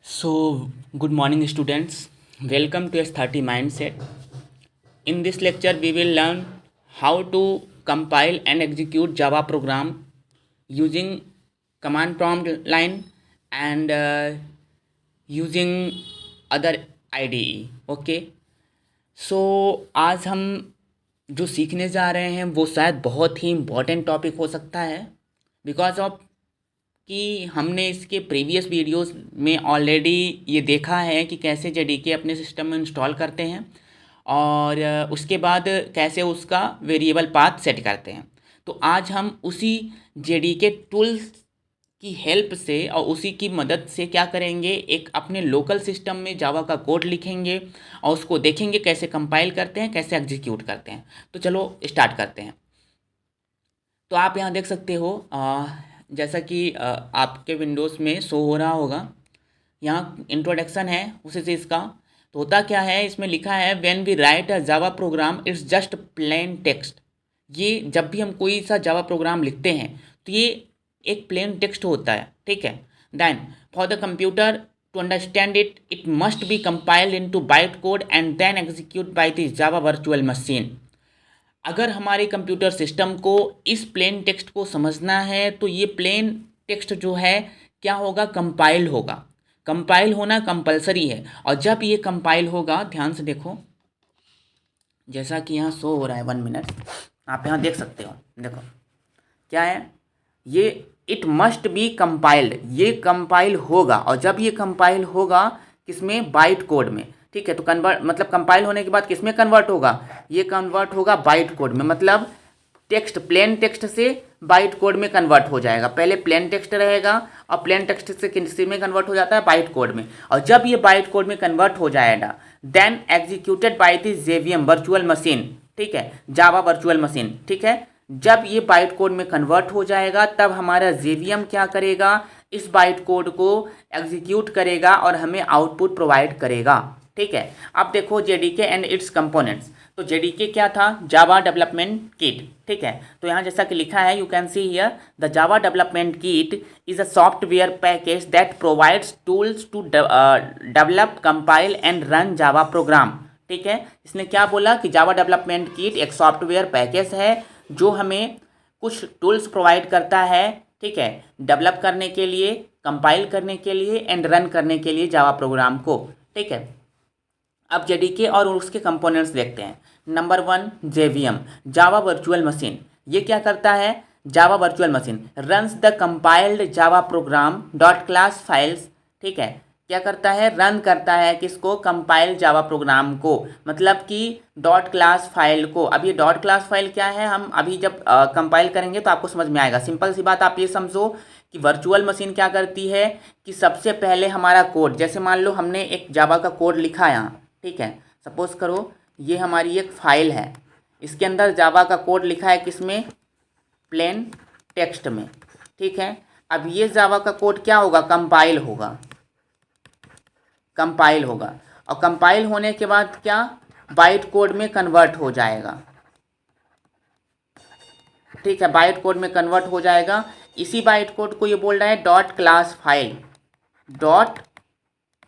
So, good morning, students. Welcome to S30 Mindset. In this lecture, we will learn how to compile and execute Java program using command prompt line and using other IDE. Okay. सो आज हम जो सीखने जा रहे हैं वो शायद बहुत ही इम्पोर्टेंट टॉपिक हो सकता है बिकॉज ऑफ कि हमने इसके प्रीवियस वीडियोस में ऑलरेडी ये देखा है कि कैसे जेडीके अपने सिस्टम में इंस्टॉल करते हैं और उसके बाद कैसे उसका वेरिएबल पाथ सेट करते हैं। तो आज हम उसी जेडीके टूल्स की हेल्प से और उसी की मदद से क्या करेंगे, एक अपने लोकल सिस्टम में जावा का कोड लिखेंगे और उसको देखेंगे कैसे कंपाइल करते हैं, कैसे एग्जीक्यूट करते हैं। तो चलो स्टार्ट करते हैं। तो आप यहाँ देख सकते हो जैसा कि आपके विंडोज़ में शो हो रहा होगा, यहाँ इंट्रोडक्शन है उसी चीज़ का। तो होता क्या है, इसमें लिखा है when we write a Java program it's just plain text. ये जब भी हम कोई सा जावा प्रोग्राम लिखते हैं तो ये एक प्लेन टेक्स्ट होता है, ठीक है। Then for the computer to understand it it must be compiled into byte code and then execute by the Java virtual machine. अगर हमारे कंप्यूटर सिस्टम को इस प्लेन टेक्स्ट को समझना है तो ये प्लेन टेक्स्ट जो है क्या होगा, कंपाइल होगा। कंपाइल होना कंपलसरी है और जब ये कंपाइल होगा, ध्यान से देखो जैसा कि यहाँ शो हो रहा है, 1 मिनट आप यहाँ देख सकते हो। देखो क्या है ये, इट मस्ट बी कंपाइल्ड, ये कंपाइल होगा। और जब ये कंपाइल होगा किसमें, बाइट कोड में, ठीक है। तो कन्वर्ट मतलब कंपाइल होने के बाद किसमें कन्वर्ट होगा, ये कन्वर्ट होगा बाइट कोड में। मतलब टेक्स्ट प्लेन टेक्स्ट से बाइट कोड में कन्वर्ट हो जाएगा। पहले प्लेन टेक्स्ट रहेगा और प्लेन टेक्स्ट से किसी में कन्वर्ट हो जाता है, बाइट कोड में। और जब ये बाइट कोड में कन्वर्ट हो जाएगा then executed by the JVM virtual machine, ठीक है, जावा वर्चुअल मशीन, ठीक है। जब ये बाइट कोड में कन्वर्ट हो जाएगा तब हमारा जेवीएम क्या करेगा, इस बाइट कोड को एग्जीक्यूट करेगा और हमें आउटपुट प्रोवाइड करेगा, ठीक है। अब देखो जेडीके एंड इट्स कंपोनेंट्स। तो जेडीके क्या था, जावा डेवलपमेंट किट, ठीक है। तो यहाँ जैसा कि लिखा है, you can see here the Java development kit is a software package that provides tools to develop, compile and run Java program, ठीक है। इसने क्या बोला कि जावा डेवलपमेंट किट एक सॉफ्टवेयर पैकेज है जो हमें कुछ टूल्स प्रोवाइड करता है, ठीक है, डेवलप करने के लिए, कंपाइल करने के लिए एंड रन करने के लिए जावा प्रोग्राम को, ठीक है। अब जेडीके और उसके कंपोनेंट्स देखते हैं। नंबर 1 जेवीएम, जावा वर्चुअल मशीन। ये क्या करता है, जावा virtual machine runs the compiled Java program dot class files, ठीक है। क्या करता है, रन करता है किसको, कंपाइल जावा प्रोग्राम को, मतलब कि डॉट क्लास फाइल को। अब ये डॉट क्लास फाइल क्या है, हम अभी जब कंपाइल करेंगे तो आपको समझ में आएगा। सिंपल सी बात आप ये समझो कि वर्चुअल मशीन क्या करती है कि सबसे पहले हमारा कोड, जैसे मान लो हमने एक जावा का कोड लिखा यहाँ, ठीक है। सपोज करो ये हमारी एक फाइल है, इसके अंदर जावा का कोड लिखा है किसमें, प्लेन टेक्स्ट में, ठीक है। अब ये जावा का कोड क्या होगा, कंपाइल होगा, कंपाइल होगा। और कंपाइल होने के बाद क्या, बाइट कोड में कन्वर्ट हो जाएगा, ठीक है, बाइट कोड में कन्वर्ट हो जाएगा। इसी बाइट कोड को ये बोल रहा है dot class file, dot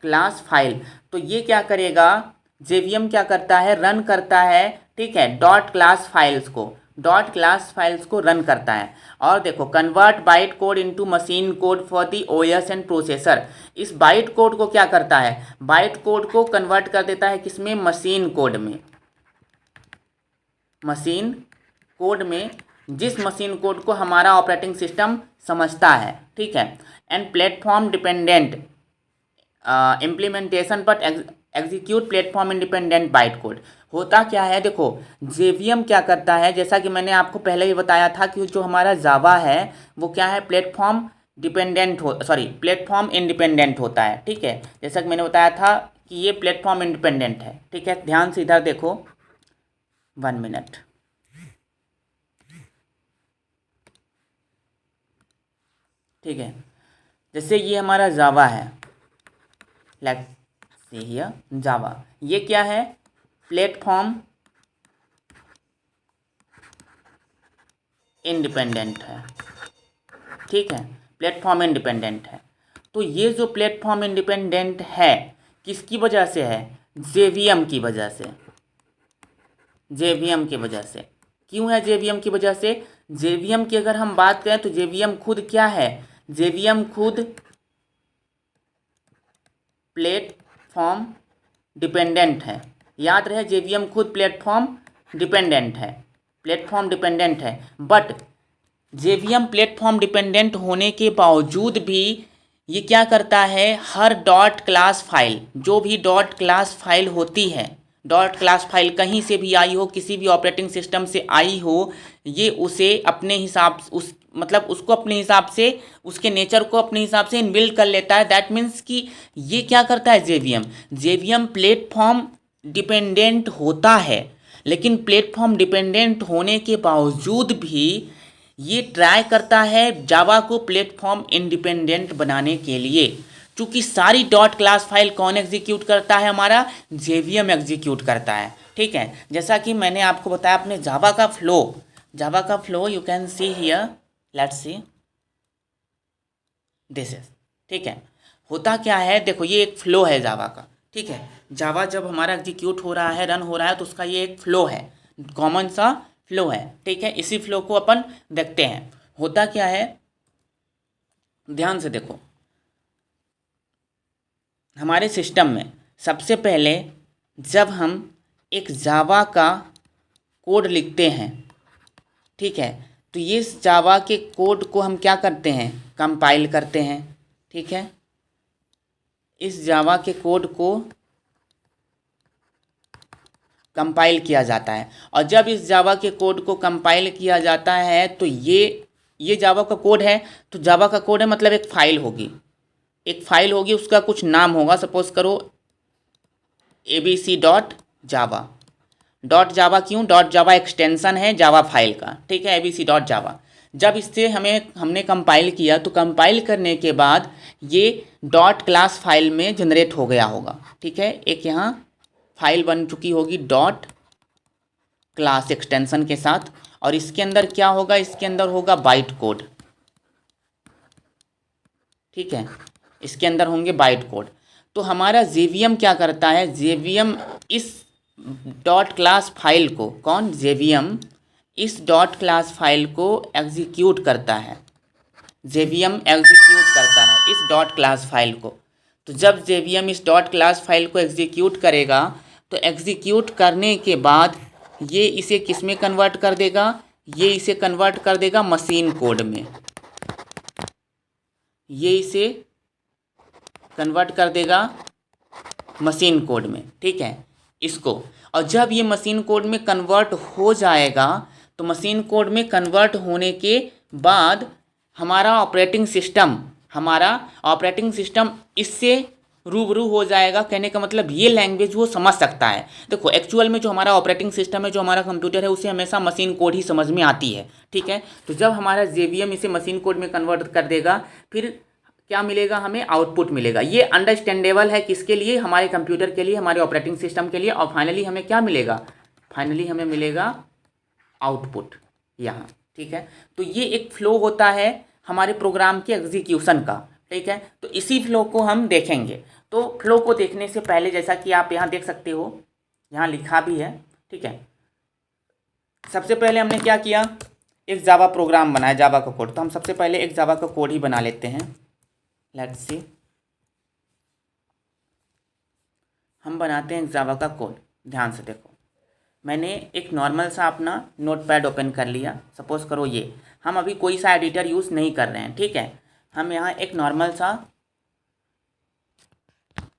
class file. तो ये क्या करेगा, जेवीएम क्या करता है, रन करता है, ठीक है, डॉट क्लास फाइल्स को, डॉट क्लास फाइल्स को रन करता है। और देखो convert byte code into machine code for the OS and processor. इस बाइट कोड को क्या करता है, बाइट कोड को कन्वर्ट कर देता है किसमें, मशीन कोड में, मशीन कोड में, जिस मशीन कोड को हमारा ऑपरेटिंग सिस्टम समझता है, ठीक है। And platform dependent implementation but execute platform independent byte code. होता क्या है, देखो जेवीएम क्या करता है, जैसा कि मैंने आपको पहले ही बताया था कि जो हमारा जावा है वो क्या है, प्लेटफॉर्म डिपेंडेंट हो, सॉरी प्लेटफॉर्म इंडिपेंडेंट होता है, ठीक है। जैसा कि मैंने बताया था कि ये प्लेटफॉर्म इंडिपेंडेंट है, ठीक है। ध्यान से इधर देखो, 1 मिनट, ठीक है। जैसे ये हमारा जावा है, लेट्स सी हियर जावा, ये क्या है, प्लेटफॉर्म इंडिपेंडेंट है, ठीक है, प्लेटफॉर्म इंडिपेंडेंट है। तो ये जो प्लेटफॉर्म इंडिपेंडेंट है किसकी वजह से है? जेवीएम की वजह से। जेवीएम की वजह से क्यों है? जेवीएम की वजह से, जेवीएम की अगर हम बात करें तो जेवीएम खुद क्या है? जेवीएम खुद प्लेटफॉर्म डिपेंडेंट है। याद रहे, जेवीएम खुद प्लेटफॉर्म डिपेंडेंट है, प्लेटफॉर्म डिपेंडेंट है। बट जेवीएम प्लेटफॉर्म डिपेंडेंट होने के बावजूद भी ये क्या करता है? हर डॉट क्लास फाइल, जो भी डॉट क्लास फाइल होती है, डॉट क्लास फाइल कहीं से भी आई हो, किसी भी ऑपरेटिंग सिस्टम से आई हो, ये उसे अपने हिसाब से उसको अपने हिसाब से, उसके नेचर को अपने हिसाब से इनबिल्ड कर लेता है। दैट मीन्स कि ये क्या करता है? जेवीएम प्लेटफॉर्म डिपेंडेंट होता है, लेकिन प्लेटफॉर्म डिपेंडेंट होने के बावजूद भी ये ट्राई करता है जावा को प्लेटफॉर्म इंडिपेंडेंट बनाने के लिए। चूँकि सारी डॉट क्लास फाइल कौन एग्जीक्यूट करता है? हमारा जेवीएम एग्जीक्यूट करता है। ठीक है, जैसा कि मैंने आपको बताया अपने जावा का flow you can see here, let's see this is. ठीक है, होता क्या है? देखो, ये एक फ्लो है जावा का। ठीक है, जावा जब हमारा एग्जीक्यूट हो रहा है, रन हो रहा है, तो उसका ये एक फ्लो है, कॉमन सा फ्लो है। ठीक है, इसी फ्लो को अपन देखते हैं। होता क्या है, ध्यान से देखो, हमारे सिस्टम में सबसे पहले जब हम एक जावा का कोड लिखते हैं, ठीक है, तो ये जावा के कोड को हम क्या करते हैं? कंपाइल करते हैं। ठीक है, इस जावा के कोड को कंपाइल किया जाता है, और जब इस जावा के कोड को कंपाइल किया जाता है तो ये जावा का कोड है। तो जावा का कोड है मतलब एक फाइल होगी, उसका कुछ नाम होगा। सपोज करो abc.java। डॉट जावा क्यों? डॉट जावा एक्सटेंशन है जावा फाइल का। ठीक है, abc.java। जब इससे हमने कंपाइल किया, तो कंपाइल करने के बाद ये डॉट क्लास फाइल में जनरेट हो गया होगा। ठीक है, एक यहाँ फाइल बन चुकी होगी डॉट क्लास एक्सटेंशन के साथ, और इसके अंदर क्या होगा? इसके अंदर होगा बाइट कोड। ठीक है, इसके अंदर होंगे बाइट कोड। तो हमारा जेवीएम क्या करता है? जेवीएम इस डॉट क्लास फाइल को, कौन? जेवीएम इस डॉट क्लास फाइल को एग्जीक्यूट करता है। जेवीएम एग्जीक्यूट करता है इस डॉट क्लास फाइल को। तो जब जेवीएम इस डॉट क्लास फाइल को एग्जीक्यूट करेगा, तो एग्जीक्यूट करने के बाद ये इसे किस में कन्वर्ट कर देगा? ये इसे कन्वर्ट कर देगा मशीन कोड में। ये इसे कन्वर्ट कर देगा मशीन कोड में। ठीक है, इसको, और जब ये मशीन कोड में कन्वर्ट हो जाएगा, तो मशीन कोड में कन्वर्ट होने के बाद हमारा ऑपरेटिंग सिस्टम इससे रूबरू हो जाएगा। कहने का मतलब ये लैंग्वेज वो समझ सकता है। देखो, एक्चुअल में जो हमारा ऑपरेटिंग सिस्टम है, जो हमारा कंप्यूटर है, उसे हमेशा मशीन कोड ही समझ में आती है। ठीक है, तो जब हमारा जेवीएम इसे मशीन कोड में कन्वर्ट कर देगा, फिर क्या मिलेगा? हमें आउटपुट मिलेगा। ये अंडरस्टैंडेबल है किसके लिए? हमारे कंप्यूटर के लिए, हमारे ऑपरेटिंग सिस्टम के लिए। और फाइनली हमें क्या मिलेगा? फाइनली हमें मिलेगा आउटपुट यहाँ। ठीक है, तो ये एक फ्लो होता है हमारे प्रोग्राम के एग्जीक्यूशन का। ठीक है, तो इसी फ्लो को हम देखेंगे। तो फ्लो को देखने से पहले, जैसा कि आप यहाँ देख सकते हो, यहाँ लिखा भी है। ठीक है, सबसे पहले हमने क्या किया? एक जावा प्रोग्राम बनाया, जावा का कोड। तो हम सबसे पहले एक जावा का कोड ही बना लेते हैं। लेट्स सी, हम बनाते हैं जावा का कोड। ध्यान से देखो, मैंने एक नॉर्मल सा अपना नोटपैड ओपन कर लिया। सपोज करो ये, हम अभी कोई सा एडिटर यूज़ नहीं कर रहे हैं। ठीक है, हम यहाँ एक नॉर्मल सा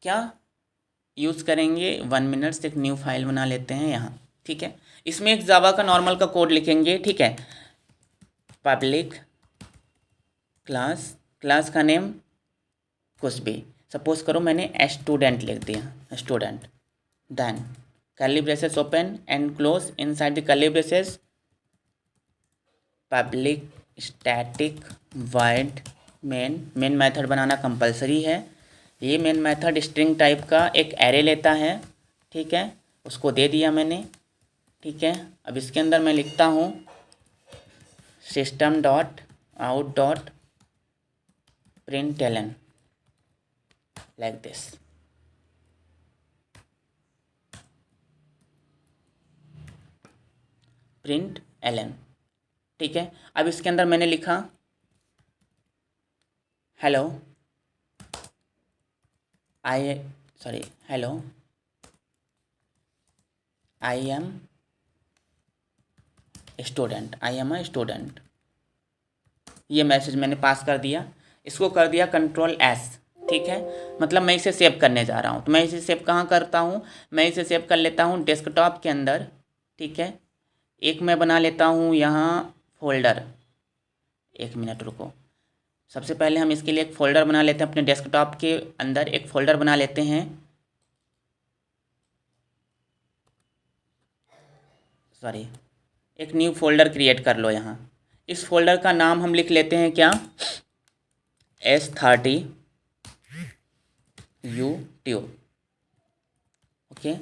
क्या यूज़ करेंगे? 1 मिनट से एक न्यू फाइल बना लेते हैं यहाँ। ठीक है, इसमें एक जावा का नॉर्मल का कोड लिखेंगे। ठीक है, पब्लिक क्लास का नेम कुछ भी, सपोज करो मैंने स्टूडेंट लिख दिया, student. Then curly braces open and close, inside the curly braces public static void main method बनाना कंपलसरी है। ये मेन मेथड स्ट्रिंग टाइप का एक एरे लेता है। ठीक है, उसको दे दिया मैंने। ठीक है, अब इसके अंदर मैं लिखता हूँ system.out.println। Like this. Print Elon, ठीक है। अब इसके अंदर मैंने लिखा hello hello I am student, I am a student. ये मैसेज मैंने पास कर दिया, इसको कर दिया कंट्रोल एस, ठीक है। मतलब मैं इसे सेव करने जा रहा हूँ, तो मैं इसे सेव कहाँ करता हूँ, मैं इसे सेव कर लेता हूँ डेस्कटॉप के अंदर, ठीक है। एक मैं बना लेता हूँ यहाँ फोल्डर, एक मिनट रुको। सबसे पहले हम इसके लिए एक फ़ोल्डर बना लेते हैं, अपने डेस्कटॉप के अंदर एक फ़ोल्डर बना लेते हैं। सॉरी, एक न्यू फोल्डर क्रिएट कर लो यहाँ। इस फोल्डर का नाम हम लिख लेते हैं क्या, S30 यूट्यूब, ओके।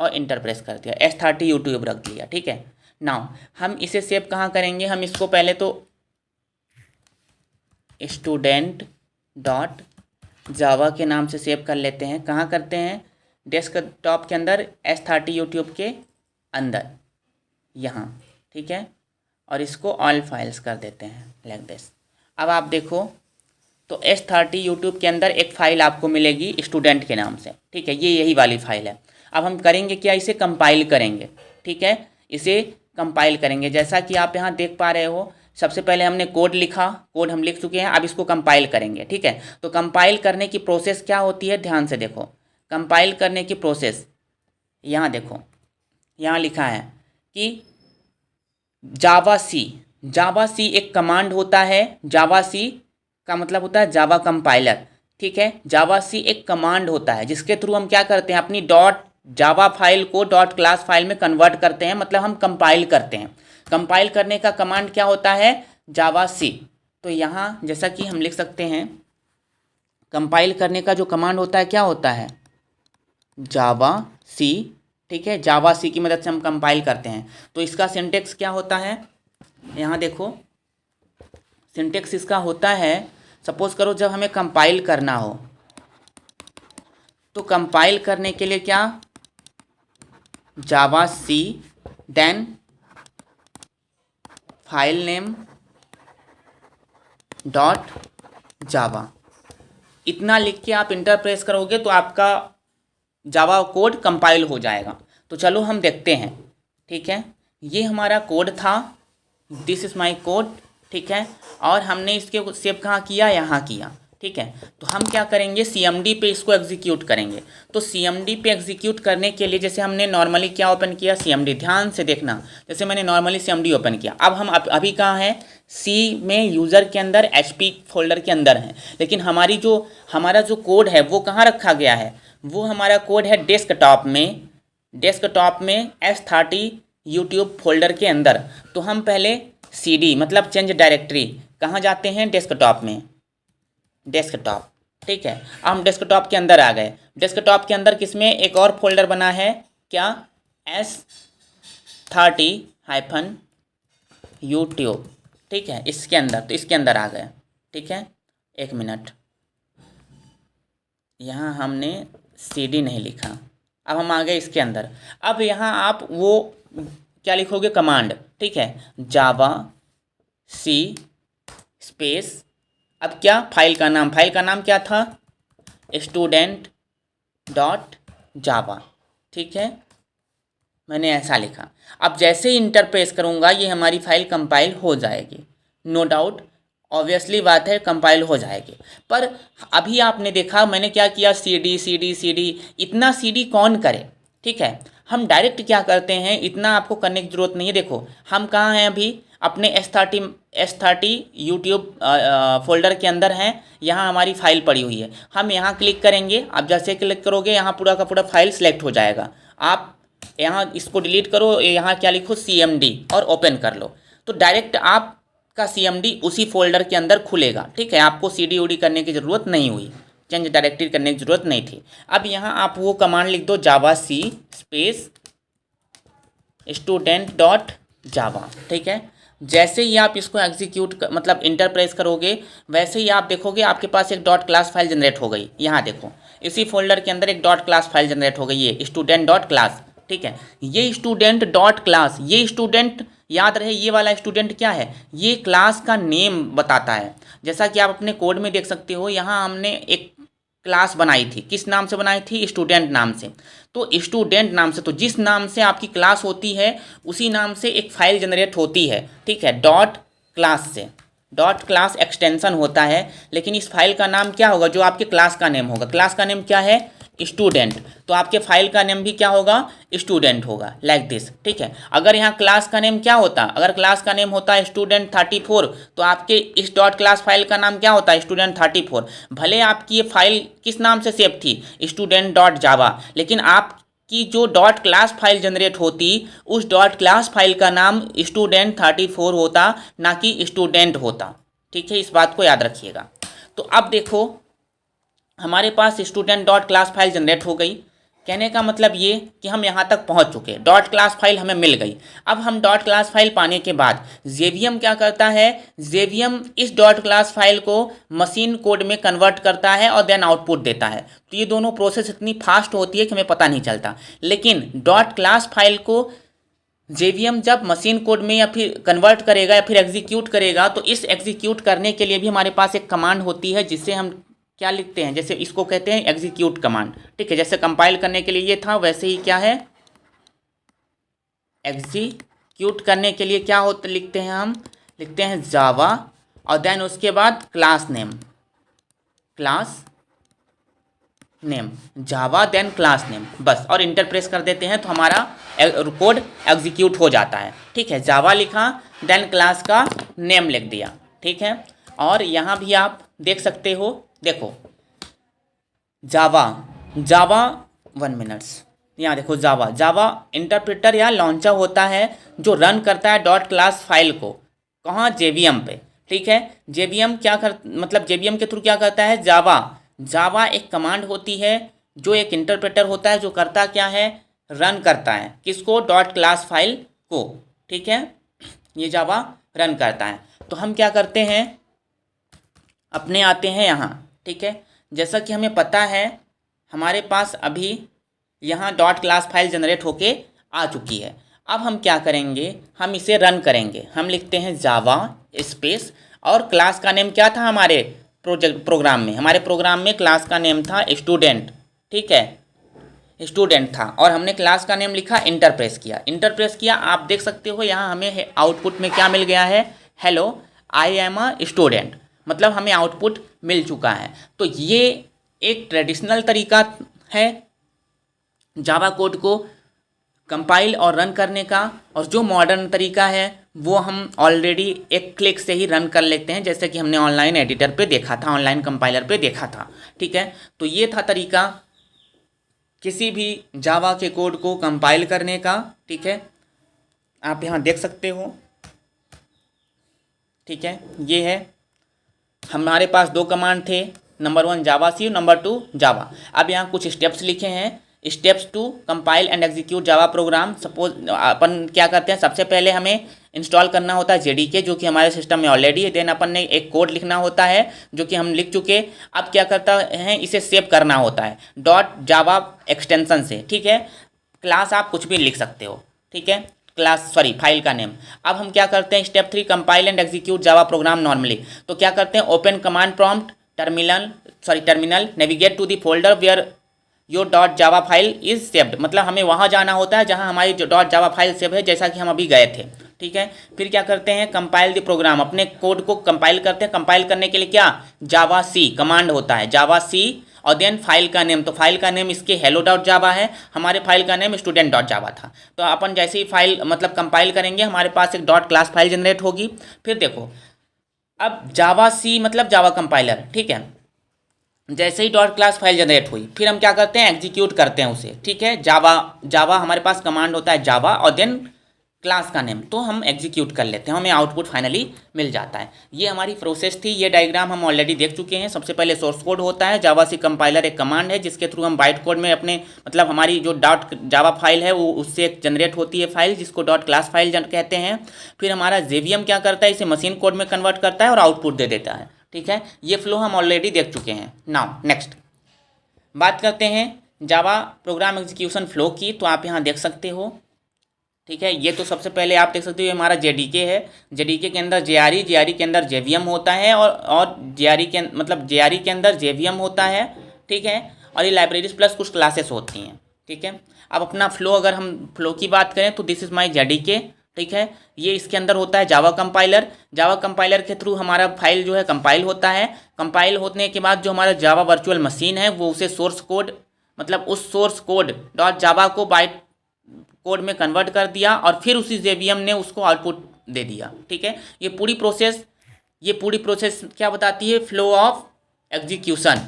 और इंटर प्रेस कर दिया, S30 यूट्यूब रख दिया, ठीक है। नाउ हम इसे सेव कहाँ करेंगे, हम इसको पहले तो स्टूडेंट डॉट जावा के नाम से सेव कर लेते हैं। कहाँ करते हैं, डेस्कटॉप के अंदर S30 यूट्यूब के अंदर, यहाँ, ठीक है। और इसको ऑल फाइल्स कर देते हैं लाइक दिस। अब आप देखो तो S30 यूट्यूब के अंदर एक फ़ाइल आपको मिलेगी स्टूडेंट के नाम से, ठीक है। ये यही वाली फ़ाइल है। अब हम करेंगे क्या, इसे कंपाइल करेंगे, ठीक है। इसे कंपाइल करेंगे, जैसा कि आप यहाँ देख पा रहे हो। सबसे पहले हमने कोड लिखा, कोड हम लिख चुके हैं, अब इसको कंपाइल करेंगे, ठीक है। तो कंपाइल करने की प्रोसेस क्या होती है, ध्यान से देखो। कंपाइल करने की प्रोसेस यहाँ देखो, यहाँ लिखा है कि जावा सी एक कमांड होता है। जावा सी का मतलब होता है जावा कंपाइलर, ठीक है। जावा सी एक कमांड होता है जिसके थ्रू हम क्या करते हैं, अपनी dot Java file co dot class file में कन्वर्ट करते हैं, मतलब हम कंपाइल करते हैं। कंपाइल करने का कमांड क्या होता है, जावा सी। तो यहाँ जैसा कि हम लिख सकते हैं, कंपाइल करने का जो कमांड होता है क्या होता है, जावा सी, ठीक है। जावा सी की मदद से हम कंपाइल करते हैं। तो इसका सिंटेक्स क्या होता है, यहाँ देखो, सिंटेक्स इसका होता है, सपोज करो जब हमें कंपाइल करना हो, तो कंपाइल करने के लिए क्या, javac then file name dot Java, इतना लिख के आप इंटर प्रेस करोगे तो आपका जावा कोड कंपाइल हो जाएगा। तो चलो हम देखते हैं, ठीक है। ये हमारा कोड था, दिस इज़ माई कोड, ठीक है। और हमने इसके सेव कहाँ किया, यहाँ किया, ठीक है। तो हम क्या करेंगे, CMD पे इसको एग्जीक्यूट करेंगे। तो CMD पे एग्जीक्यूट करने के लिए जैसे हमने नॉर्मली क्या ओपन किया, CMD, ध्यान से देखना, जैसे मैंने नॉर्मली CMD ओपन किया। अब हम अभी कहाँ हैं, C में यूज़र के अंदर HP फोल्डर के अंदर हैं। लेकिन हमारा जो कोड है वो कहाँ रखा गया है, वो हमारा कोड है डेस्कटॉप में S30 यूट्यूब फोल्डर के अंदर। तो हम पहले CD मतलब चेंज डायरेक्टरी, कहाँ जाते हैं, डेस्कटॉप में, डेस्कटॉप, ठीक है। अब हम डेस्कटॉप के अंदर आ गए। डेस्कटॉप के अंदर किसमें एक और फोल्डर बना है क्या, S30 यूट्यूब, ठीक है, इसके अंदर। तो इसके अंदर आ गए, ठीक है। एक मिनट, यहाँ हमने CD नहीं लिखा, अब हम आ गए इसके अंदर। अब यहाँ आप वो क्या लिखोगे, कमांड, ठीक है, जावा सी स्पेस, अब क्या, फाइल का नाम क्या था, स्टूडेंट डॉट जावा, ठीक है। मैंने ऐसा लिखा। अब जैसे ही इंटर प्रेस करूँगा ये हमारी फाइल कंपाइल हो जाएगी, नो डाउट, ऑब्वियसली बात है कंपाइल हो जाएगी। पर अभी आपने देखा मैंने क्या किया, CD, इतना CD कौन करे, ठीक है। हम डायरेक्ट क्या करते हैं, इतना आपको करने की ज़रूरत नहीं है। देखो हम कहाँ हैं अभी, अपने S30 यूट्यूब फोल्डर के अंदर हैं। यहाँ हमारी फ़ाइल पड़ी हुई है, हम यहाँ क्लिक करेंगे। आप जैसे क्लिक करोगे यहाँ पूरा का पूरा फाइल सेलेक्ट हो जाएगा। आप यहाँ इसको डिलीट करो, यहाँ क्या लिखो, CMD, और ओपन कर लो। तो डायरेक्ट आपका CMD उसी फोल्डर के अंदर खुलेगा, ठीक है। आपको CD उडी करने की ज़रूरत नहीं हुई, चेंज डायरेक्टरी करने की ज़रूरत नहीं थी। अब यहाँ आप वो कमांड लिख दो, जावा सी स्पेस स्टूडेंट डॉट जावा, ठीक है। जैसे ही आप इसको मतलब इंटर प्रेस करोगे, वैसे ही आप देखोगे आपके पास एक डॉट क्लास फाइल जनरेट हो गई। यहाँ देखो, इसी फोल्डर के अंदर एक डॉट क्लास फाइल जनरेट हो गई, ये स्टूडेंट डॉट क्लास। ठीक है, ये स्टूडेंट डॉट क्लास, ये स्टूडेंट, याद रहे ये वाला स्टूडेंट क्या है, ये क्लास का नेम बताता है। जैसा कि आप अपने कोड में देख सकते हो, यहाँ हमने एक क्लास बनाई थी, किस नाम से बनाई थी, स्टूडेंट नाम से। तो स्टूडेंट नाम से, तो जिस नाम से आपकी क्लास होती है उसी नाम से एक फाइल जनरेट होती है। ठीक है, डॉट क्लास से, डॉट क्लास एक्सटेंशन होता है, लेकिन इस फाइल का नाम क्या होगा, जो आपके क्लास का नेम होगा। क्लास का नेम क्या है, स्टूडेंट, तो आपके फाइल का नेम भी क्या होगा, स्टूडेंट होगा, लाइक दिस। ठीक है, अगर यहाँ क्लास का नेम क्या होता, अगर क्लास का नेम होता है स्टूडेंट 34, तो आपके इस डॉट क्लास फाइल का नाम क्या होता है, स्टूडेंट 34। भले आपकी ये फाइल किस नाम से सेव थी, स्टूडेंट डॉट जावा, लेकिन आप कि जो डॉट क्लास फाइल जनरेट होती, उस डॉट क्लास फाइल का नाम स्टूडेंट 34 होता, ना कि स्टूडेंट होता। ठीक है, इस बात को याद रखिएगा। तो अब देखो, हमारे पास student dot class file generate हो गई। कहने का मतलब ये कि हम यहाँ तक पहुँच चुके, डॉट क्लास फाइल हमें मिल गई। अब हम डॉट क्लास फाइल पाने के बाद जेवीएम क्या करता है, जेवीएम इस डॉट क्लास फाइल को मशीन कोड में कन्वर्ट करता है और देन आउटपुट देता है। तो ये दोनों प्रोसेस इतनी फास्ट होती है कि हमें पता नहीं चलता। लेकिन डॉट क्लास फाइल को जेवीएम जब मशीन कोड में या फिर कन्वर्ट करेगा या फिर एग्जीक्यूट करेगा, तो इस एग्जीक्यूट करने के लिए भी हमारे पास एक कमांड होती है, जिससे हम क्या लिखते हैं, जैसे इसको कहते हैं एग्जीक्यूट कमांड। ठीक है, जैसे कंपाइल करने के लिए ये था, वैसे ही क्या है, एग्जीक्यूट करने के लिए क्या होता, लिखते हैं हम, लिखते हैं जावा, और देन उसके बाद क्लास नेम, क्लास नेम, जावा देन क्लास नेम, बस, और इंटर प्रेस कर देते हैं तो हमारा कोड एग्जीक्यूट हो जाता है। ठीक है, जावा लिखा, देन क्लास का नेम लिख दिया। ठीक है, और यहाँ भी आप देख सकते हो, देखो जावा, जावा 1 मिनट्स, यहाँ देखो जावा, जावा इंटरप्रेटर या लॉन्चर होता है जो रन करता है डॉट क्लास फाइल को, कहाँ, जेवीएम पे। ठीक है, जेवीएम क्या कर, मतलब जेवीएम के थ्रू क्या करता है, जावा, जावा एक कमांड होती है जो एक इंटरप्रेटर होता है, जो करता क्या है, रन करता है किसको, डॉट क्लास फाइल को। ठीक है, ये जावा रन करता है। तो हम क्या करते हैं, अपने आते हैं यहाँ। ठीक है, जैसा कि हमें पता है हमारे पास अभी यहाँ डॉट क्लास फाइल जनरेट होके आ चुकी है। अब हम क्या करेंगे, हम इसे रन करेंगे। हम लिखते हैं जावा स्पेस, और क्लास का नेम क्या था हमारे प्रोग्राम में, हमारे प्रोग्राम में क्लास का नेम था स्टूडेंट। ठीक है, स्टूडेंट था, और हमने क्लास का नेम लिखा, इंटर प्रेस किया, इंटर प्रेस किया। आप देख सकते हो यहाँ हमें आउटपुट में क्या मिल गया है, hello I am a student, मतलब हमें आउटपुट मिल चुका है। तो ये एक ट्रेडिशनल तरीका है जावा कोड को कंपाइल और रन करने का, और जो मॉडर्न तरीका है वो हम ऑलरेडी एक क्लिक से ही रन कर लेते हैं, जैसे कि हमने ऑनलाइन एडिटर पे देखा था, ऑनलाइन कंपाइलर पे देखा था। ठीक है, तो ये था तरीका किसी भी जावा के कोड को कंपाइल करने का। ठीक है, आप यहाँ देख सकते हो। ठीक है, ये है, हमारे पास 2 कमांड थे, number 1 javac, number 2 Java. अब यहाँ कुछ स्टेप्स लिखे हैं, steps to compile and execute Java program. Suppose अपन क्या करते हैं, सबसे पहले हमें इंस्टॉल करना होता है जेडीके, जो कि हमारे सिस्टम में ऑलरेडी है। देन अपन ने एक कोड लिखना होता है जो कि हम लिख चुके। अब क्या करता है, इसे सेव करना होता है डॉट जावा एक्सटेंशन से। ठीक है, क्लास आप कुछ भी लिख सकते हो। ठीक है, फाइल का नेम। अब हम क्या करते हैं, step 3 compile and execute Java program normally. तो क्या करते हैं, open command prompt, terminal, navigate to the folder where your dot Java file is saved, मतलब हमें वहाँ जाना होता है जहाँ हमारी जो डॉट जावा फाइल सेव है, जैसा कि हम अभी गए थे। ठीक है, फिर क्या करते हैं, कंपाइल द प्रोग्राम, अपने कोड को कंपाइल करते हैं। कंपाइल करने के लिए क्या, जावा सी कमांड होता है, जावा सी, और देन फाइल का नेम। तो फाइल का नेम इसके हेलो डॉट जावा है, हमारे फाइल का नेम स्टूडेंट डॉट जावा था। तो अपन जैसे ही फाइल मतलब कंपाइल करेंगे, हमारे पास एक डॉट क्लास फाइल जनरेट होगी। फिर देखो, अब जावा सी मतलब जावा कंपाइलर। ठीक है, जैसे ही डॉट क्लास फाइल जनरेट हुई, फिर हम क्या करते हैं, एग्जीक्यूट करते हैं उसे। ठीक है, जावा हमारे पास कमांड होता है जावा, और देन क्लास का नेम, तो हम एग्जीक्यूट कर लेते हैं, हमें आउटपुट फाइनली मिल जाता है। ये हमारी प्रोसेस थी। ये डायग्राम हम ऑलरेडी देख चुके हैं। सबसे पहले सोर्स कोड होता है, जावा सी कंपाइलर एक कमांड है जिसके थ्रू हम बाइट कोड में अपने मतलब हमारी जो डॉट जावा फाइल है वो उससे एक जनरेट होती है फाइल जिसको डॉट क्लास फाइल कहते हैं। फिर हमारा जेवीएम क्या करता है, इसे मशीन कोड में कन्वर्ट करता है और आउटपुट दे देता है। ठीक है, ये फ्लो हम ऑलरेडी देख चुके हैं। नाउ नेक्स्ट बात करते हैं जावा प्रोग्राम एग्जीक्यूशन फ्लो की। तो आप यहाँ देख सकते हो, ठीक है। ये तो सबसे पहले आप देख सकते हो, ये हमारा जेडीके है। जेडीके के अंदर जेआरई, जेआरई के अंदर जेवीएम होता है और जेआरई के मतलब जेआरई के अंदर जेवीएम होता है। ठीक है, और ये लाइब्रेरीज प्लस कुछ क्लासेस होती हैं। ठीक है, अब अपना फ्लो, अगर हम फ्लो की बात करें तो दिस इज़ माई जेडीके। ठीक है, ये इसके अंदर होता है जावा कंपाइलर। जावा कंपाइलर के थ्रू हमारा फाइल जो है कंपाइल होता है। कंपाइल होने के बाद जो हमारा जावा वर्चुअल मशीन है वो उसे सोर्स कोड मतलब उस सोर्स कोड डॉट जावा को बाइट कोड में कन्वर्ट कर दिया और फिर उसी जेवीएम ने उसको आउटपुट दे दिया। ठीक है, ये पूरी प्रोसेस क्या बताती है, फ्लो ऑफ एग्जीक्यूशन।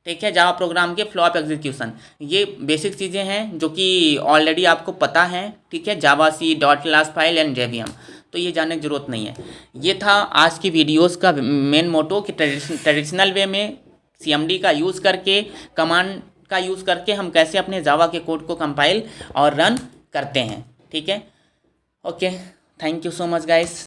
ठीक है, जावा प्रोग्राम के फ्लो ऑफ एग्जीक्यूशन। ये बेसिक चीज़ें हैं जो कि ऑलरेडी आपको पता है। ठीक है, javac dot class file and JVM, तो ये जानने की ज़रूरत नहीं है। ये था आज की वीडियोस का मेन मोटो कि ट्रेडिशनल वे में सीएमडी का यूज़ करके, कमांड का यूज़ करके हम कैसे अपने जावा के कोड को कंपाइल और रन करते हैं। ठीक है, okay, thank you so much guys.